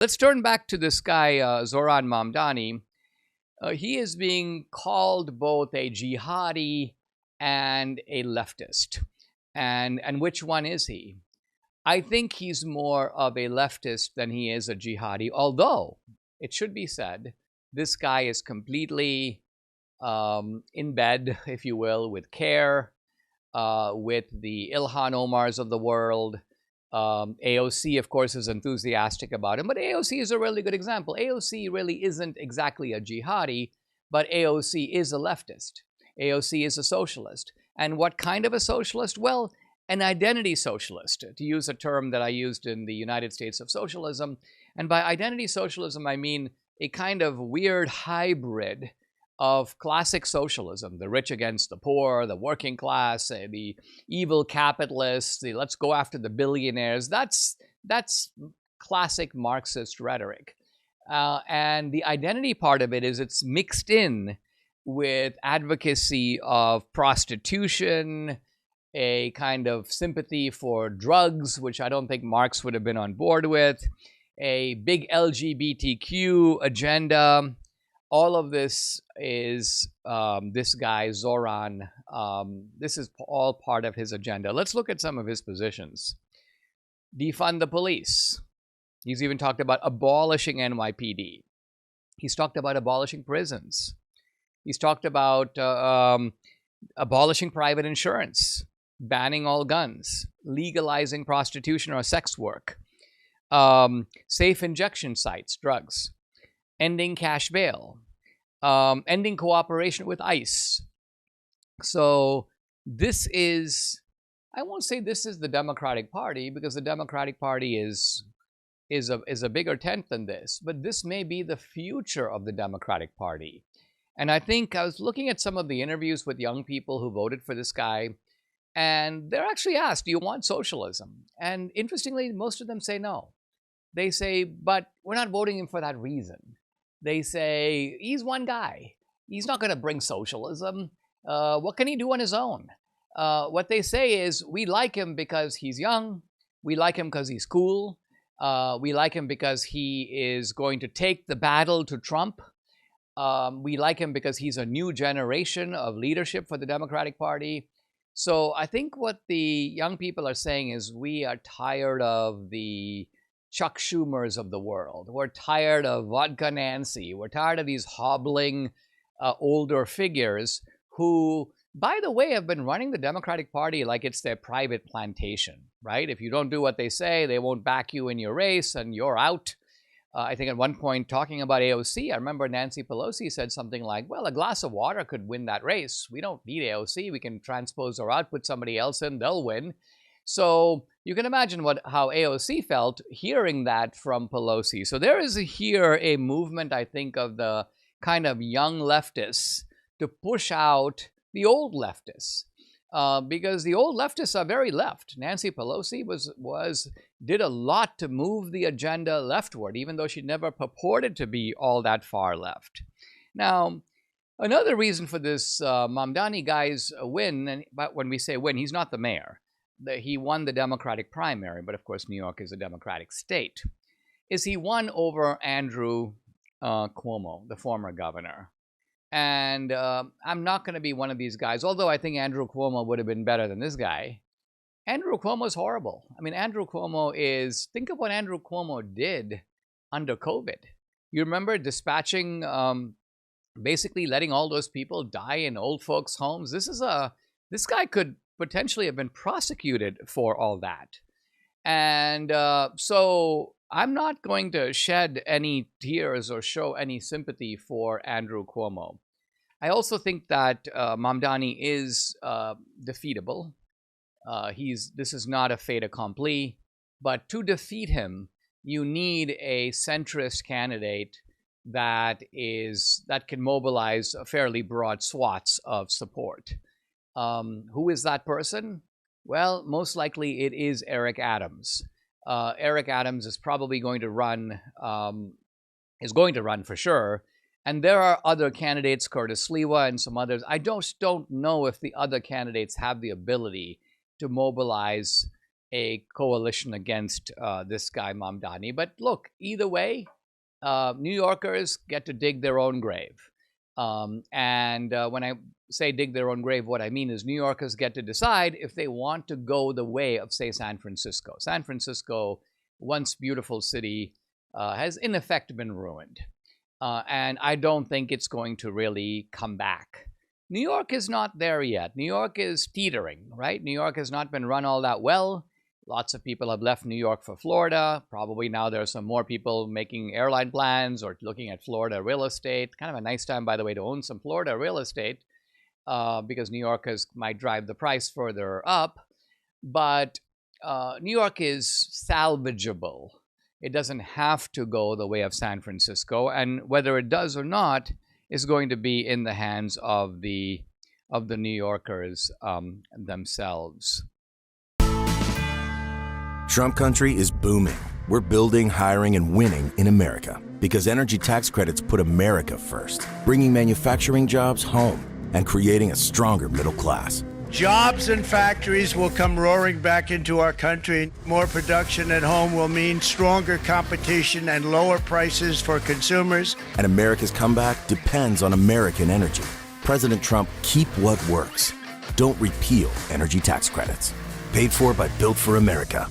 Let's turn back to this guy, Zohran Mamdani. He is being called both a jihadi and a leftist. And which one is he? I think he's more of a leftist than he is a jihadi, although it should be said, this guy is completely in bed, if you will, with CARE, with the Ilhan Omars of the world. AOC, of course, is enthusiastic about him, but AOC is a really good example. AOC really isn't exactly a jihadi, but AOC is a leftist. AOC is a socialist. And what kind of a socialist? Well, an identity socialist, to use a term that I used in the United States of Socialism. And by identity socialism, I mean a kind of weird hybrid of classic socialism, the rich against the poor, the working class, the evil capitalists, the let's go after the billionaires. That's classic Marxist rhetoric. And the identity part of it is it's mixed in with advocacy of prostitution, a kind of sympathy for drugs, which I don't think Marx would have been on board with, a big LGBTQ agenda. All of this is this guy, Zohran. This is all part of his agenda. Let's look at some of his positions. Defund the police. He's even talked about abolishing NYPD. He's talked about abolishing prisons. He's talked about abolishing private insurance, banning all guns, legalizing prostitution or sex work, safe injection sites, drugs, ending cash bail, ending cooperation with ICE. So this is, I won't say this is the Democratic Party, because the Democratic Party is a bigger tent than this, but this may be the future of the Democratic Party. And I think I was looking at some of the interviews with young people who voted for this guy, and they're actually asked, do you want socialism? And interestingly, most of them say no. They say, but we're not voting him for that reason. They say, he's one guy. He's not going to bring socialism. What can he do on his own? What they say is, we like him because he's young. We like him because he's cool. We like him because he is going to take the battle to Trump. We like him because he's a new generation of leadership for the Democratic Party. So I think what the young people are saying is, we are tired of the Chuck Schumers of the world. We're tired of Vodka Nancy. We're tired of these hobbling older figures who, by the way, have been running the Democratic Party like it's their private plantation, right? If you don't do what they say, they won't back you in your race and you're out. I think at one point, talking about AOC, I remember Nancy Pelosi said something like, well, a glass of water could win that race. We don't need AOC. We can transpose her out, put somebody else in, they'll win. So you can imagine how AOC felt hearing that from Pelosi. So there is here a movement, I think, of the kind of young leftists to push out the old leftists. Because the old leftists are very left. Nancy Pelosi did a lot to move the agenda leftward, even though she never purported to be all that far left. Now, another reason for this Mamdani guy's win, but when we say win, he's not the mayor. He won the Democratic primary, but of course New York is a Democratic state, is he won over Andrew Cuomo, the former governor. And I'm not going to be one of these guys, although I think Andrew Cuomo would have been better than this guy. Andrew Cuomo is horrible. I mean, Andrew Cuomo is, think of what Andrew Cuomo did under COVID. You remember dispatching, basically letting all those people die in old folks' homes? This guy could potentially have been prosecuted for all that. And so I'm not going to shed any tears or show any sympathy for Andrew Cuomo. I also think that Mamdani is defeatable. This is not a fait accompli, but to defeat him, you need a centrist candidate that can mobilize fairly broad swaths of support. Who is that person? Well, most likely it is Eric Adams. Eric Adams is probably going to run, for sure. And there are other candidates, Curtis Sliwa and some others. I just don't know if the other candidates have the ability to mobilize a coalition against this guy Mamdani. But look, either way, New Yorkers get to dig their own grave. And when I say dig their own grave, what I mean is New Yorkers get to decide if they want to go the way of, say, San Francisco. San Francisco, once beautiful city, has in effect been ruined. And I don't think it's going to really come back. New York is not there yet. New York is teetering, right? New York has not been run all that well. Lots of people have left New York for Florida. Probably now there are some more people making airline plans or looking at Florida real estate. Kind of a nice time, by the way, to own some Florida real estate because New Yorkers might drive the price further up. But New York is salvageable. It doesn't have to go the way of San Francisco. And whether it does or not is going to be in the hands of the New Yorkers themselves. Trump country is booming. We're building, hiring, and winning in America because energy tax credits put America first, bringing manufacturing jobs home and creating a stronger middle class. Jobs and factories will come roaring back into our country. More production at home will mean stronger competition and lower prices for consumers. And America's comeback depends on American energy. President Trump, keep what works. Don't repeal energy tax credits. Paid for by Built for America.